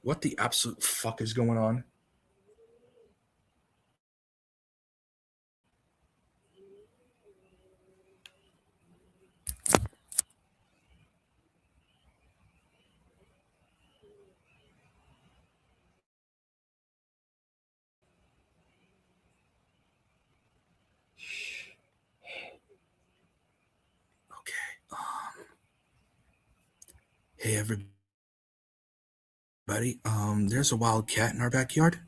What the absolute fuck is going on? Okay. Hey, everybody. There's a wild cat in our backyard.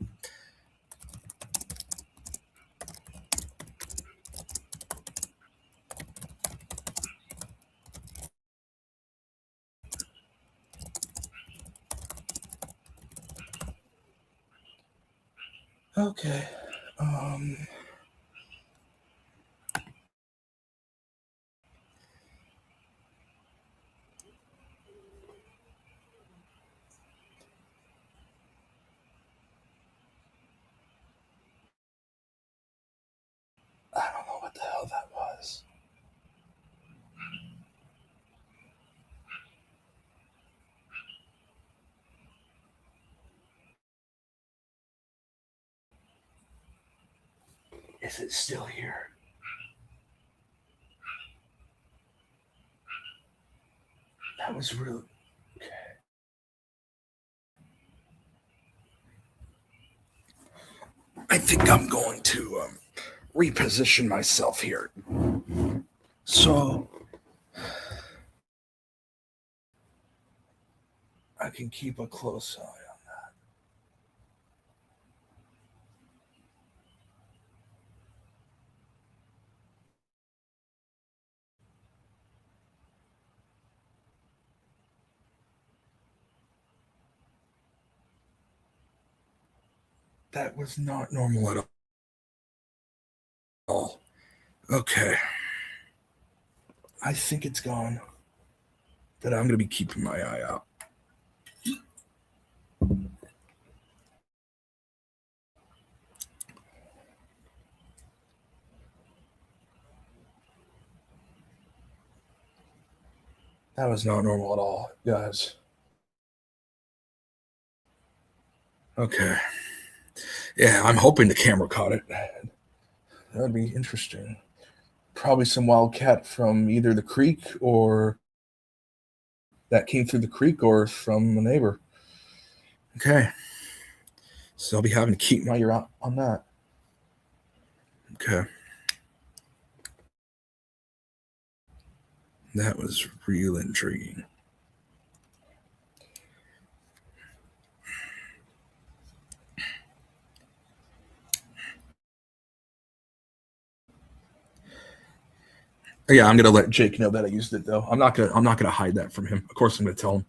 Okay. I don't know what the hell that was. Is it still here? That was really okay. I think I'm going to reposition myself here. So I can keep a close eye on that. That was not normal at all. Okay. I think it's gone, but I'm going to be keeping my eye out. That was not normal at all, guys. Okay. Yeah, I'm hoping the camera caught it. That'd be interesting. Probably some wildcat from either the creek or that came through the creek or from a neighbor. Okay. So I'll be having to keep my ear out on that. Okay. That was real intriguing. Yeah, I'm gonna let Jake know that I used it though. I'm not gonna hide that from him. Of course, I'm gonna tell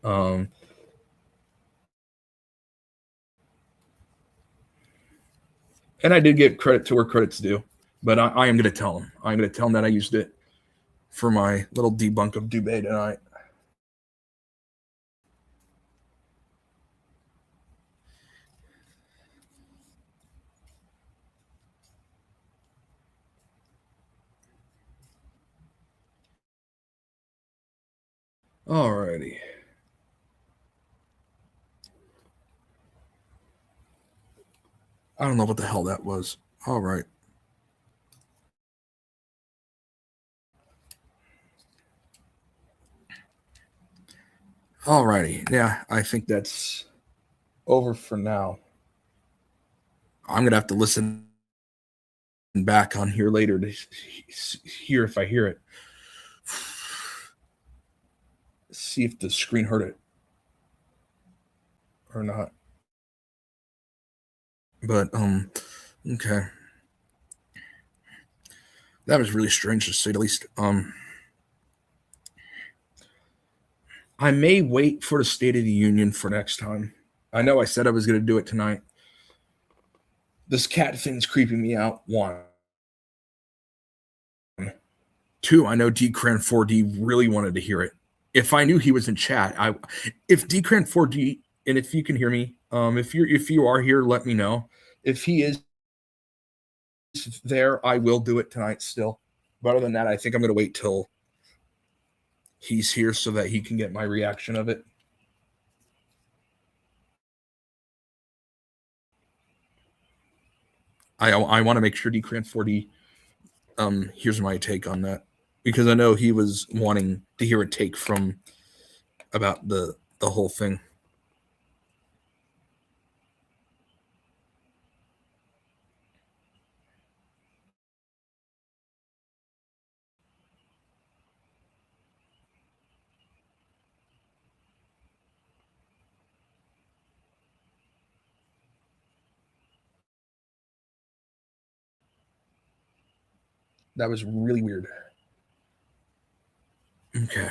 him. And I did give credit to where credit's due, but I am gonna tell him. I'm gonna tell him that I used it for my little debunk of Dubé tonight. Alrighty. I don't know what the hell that was. All right. Alrighty. Yeah, I think that's over for now. I'm going to have to listen back on here later to hear if I hear it. See if the screen heard it or not. But, okay. That was really strange to say the least. I may wait for the State of the Union for next time. I know I said I was going to do it tonight. This cat thing's creeping me out. 1. 2, I know Dcran4D really wanted to hear it. If I knew he was in chat, if Dcran4D, and if you can hear me, if you are here, let me know. If he is there, I will do it tonight still. But other than that, I think I'm going to wait till he's here so that he can get my reaction of it. I want to make sure Dcran4D here's my take on that, because I know he was wanting to hear a take from about the whole thing. That was really weird. Okay.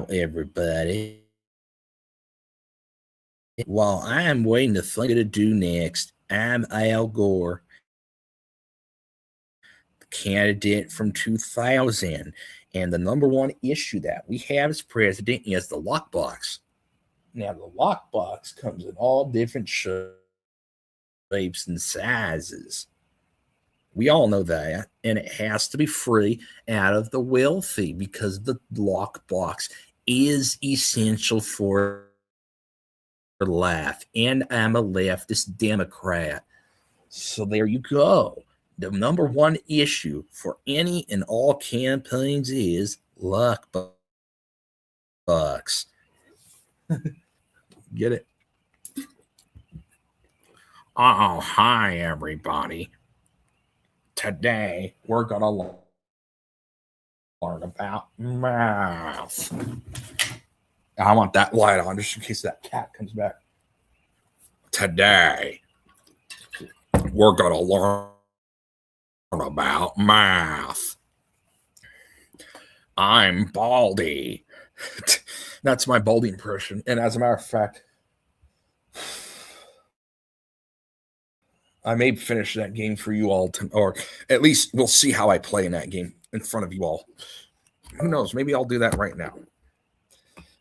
Everybody. While I am waiting to think what to do next, I'm Al Gore, the candidate from 2000, and the number one issue that we have as president is the lockbox. Now, the lockbox comes in all different shapes and sizes. We all know that, and it has to be free out of the wealthy because the lockbox is essential for life, and I'm a leftist Democrat. So there you go. The number one issue for any and all campaigns is lockbox. Get it? Oh, hi, everybody. Today, we're going to learn about math. I want that light on just in case that cat comes back. Today, we're going to learn about math. I'm Baldy. That's my Baldy impression. And as a matter of fact, I may finish that game for you all, or at least we'll see how I play in that game in front of you all. Who knows? Maybe I'll do that right now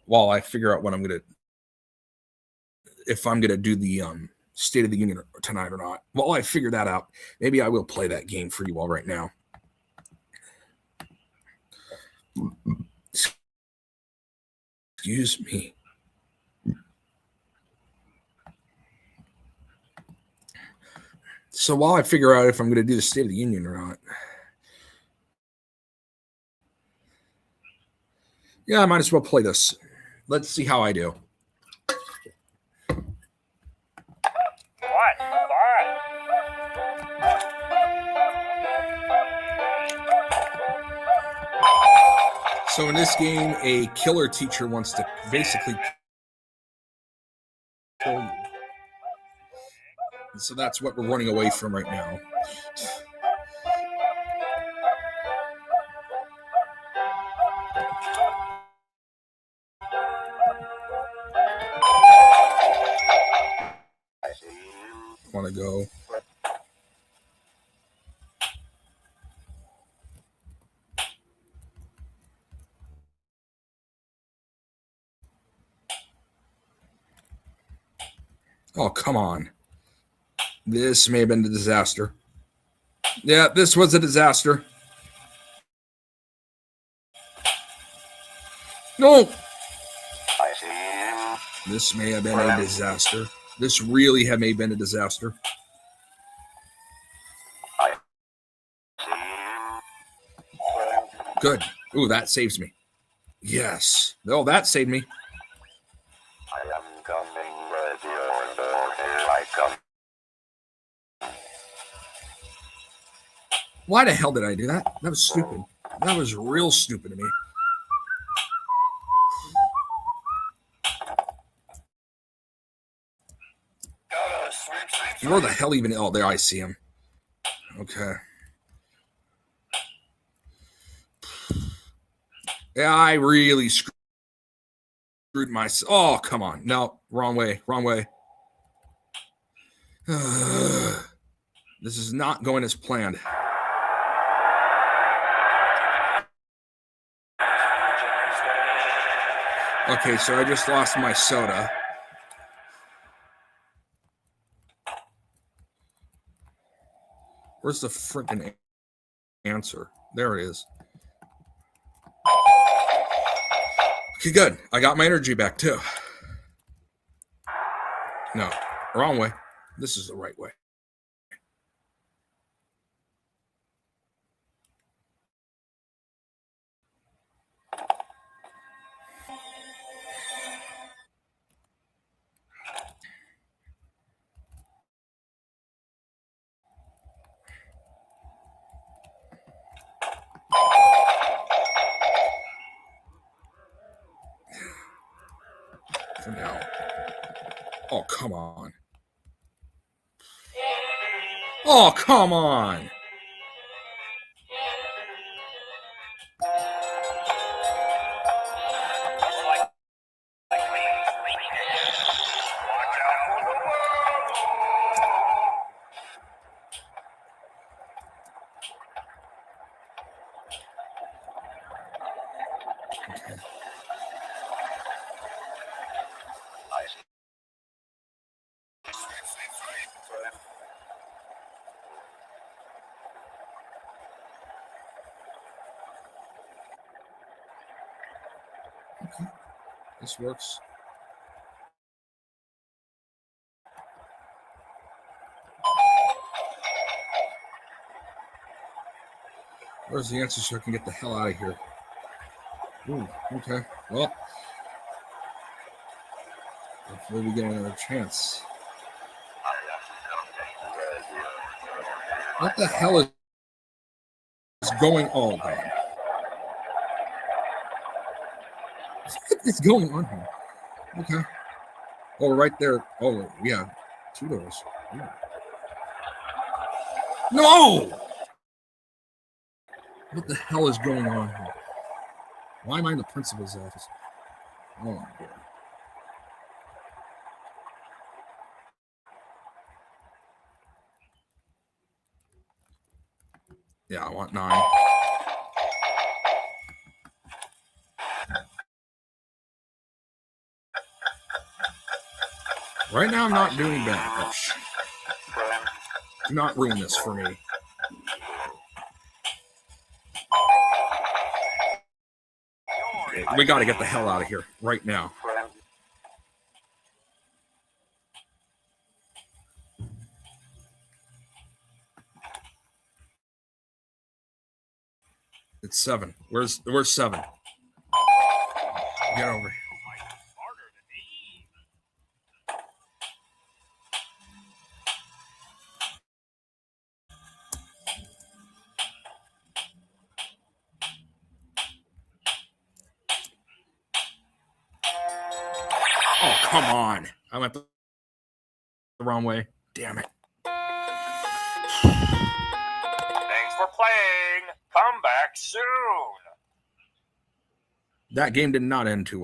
while I figure out what I'm going to, if I'm going to do the State of the Union tonight or not. While I figure that out, maybe I will play that game for you all right now. Excuse me. So while I figure out if I'm going to do the State of the Union or not, yeah, I might as well play this. Let's see how I do. So in this game, a killer teacher wants to basically kill you. And so that's what we're running away from right now. Want to go. Oh, come on. This may have been a disaster. Yeah, this was a disaster. No. This may have been a disaster. This really may have been a disaster. Good. Ooh, that saves me. Yes. Oh, that saved me. I am coming with your door. Here I come. Why the hell did I do that? That was stupid. That was real stupid to me. Where the hell even? Oh, there I see him. Okay. Yeah, I really screwed myself. Oh, come on. No, wrong way. Wrong way. This is not going as planned. Okay, so I just lost my soda. Where's the freaking answer? There it is. Okay, good. I got my energy back too. No, wrong way. This is the right way. For now. Oh, come on. Oh, come on. Okay. This works. Where's the answer so I can get the hell out of here? Ooh, okay. Well, hopefully we get another chance. What the hell is going on? What is going on here? Okay. Oh, right there. Oh, yeah. 2 doors. Yeah. No! What the hell is going on here? Why am I in the principal's office? Oh, my God. Yeah, I want 9. Right now, I'm not doing bad. Oh, shit. Do not ruin this for me. We got to get the hell out of here right now. It's 7. Where's 7? Get over here. Oh, come on. I went the wrong way. Damn it. Thanks for playing. Come back soon. That game did not end too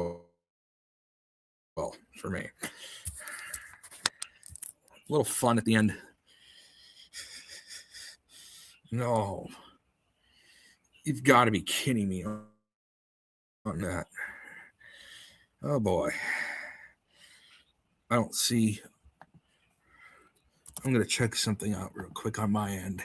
well for me. A little fun at the end. No. You've got to be kidding me on that. Oh, boy. I don't see. I'm going to check something out real quick on my end.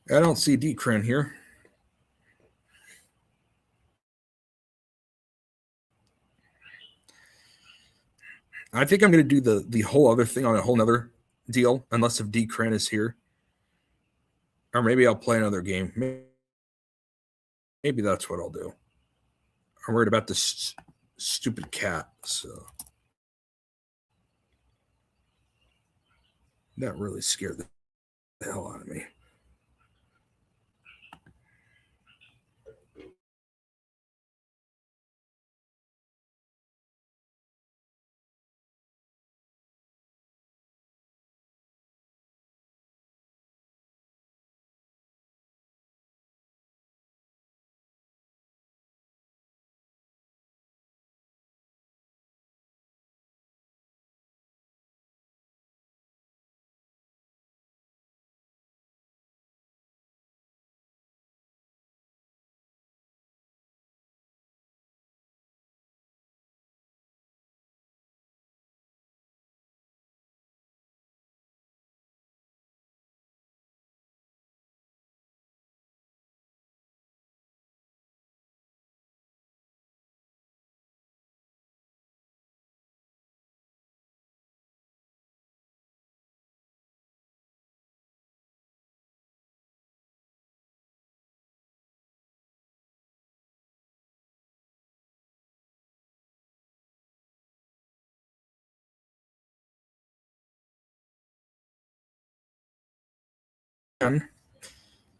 I don't see Decran here. I think I'm going to do the whole other thing on a whole nother deal, unless if Decran is here. Or maybe I'll play another game. Maybe that's what I'll do. I'm worried about this stupid cat, so that really scared the hell out of me.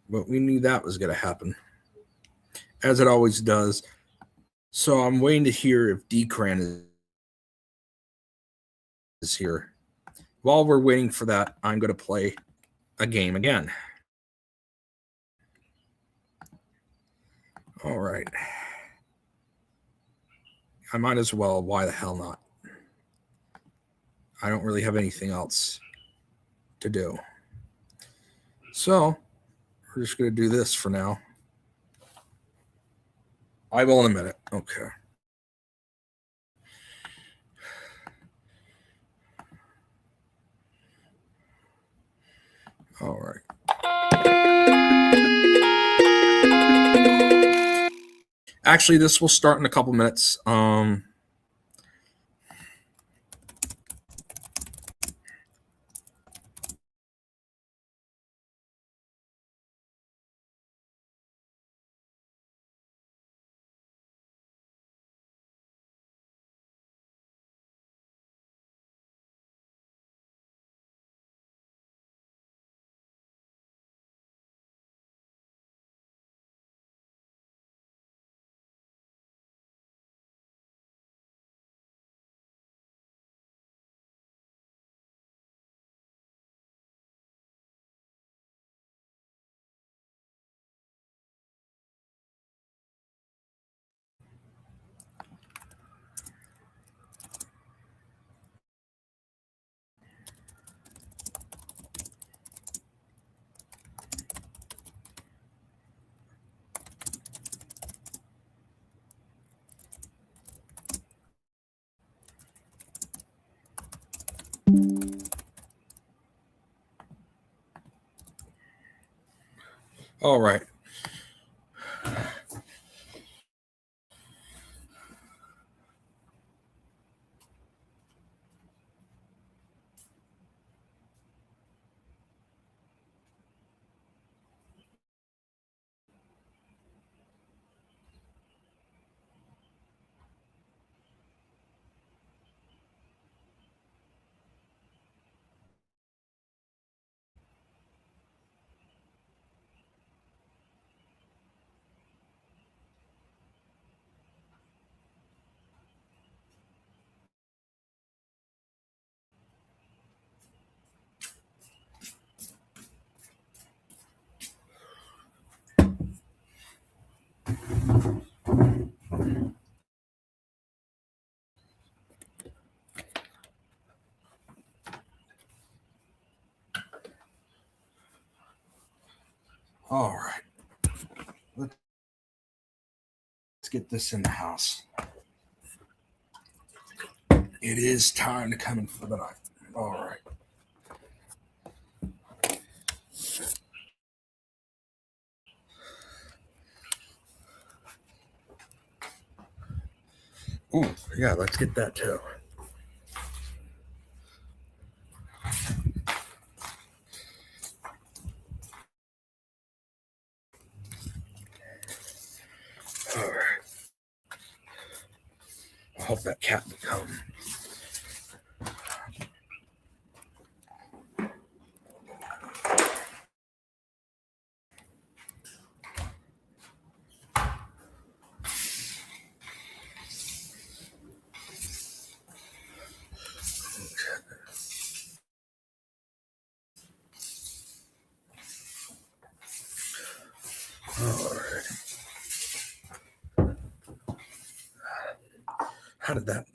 But we knew that was going to happen, as it always does. So I'm waiting to hear if Decran is here. While we're waiting for that, I'm going to play a game again. All right. I might as well. Why the hell not? I don't really have anything else to do. So we're just going to do this for now. I will in a minute. Okay. All right. Actually, this will start in a couple minutes. All right. All right. Let's get this in the house. It is time to come in for the night. All right. Ooh, yeah, let's get that too. All right. I hope that cat will come. All right. How did that?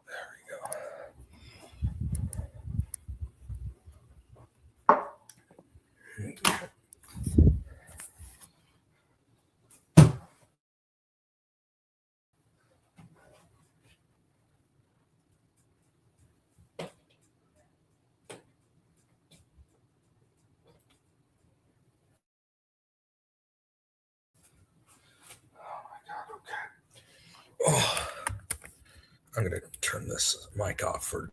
There we go. Oh, I'm going to turn this mic off for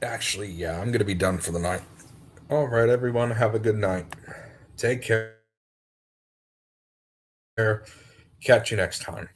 Actually, yeah, I'm going to be done for the night. All right, everyone, have a good night. Take care. Catch you next time.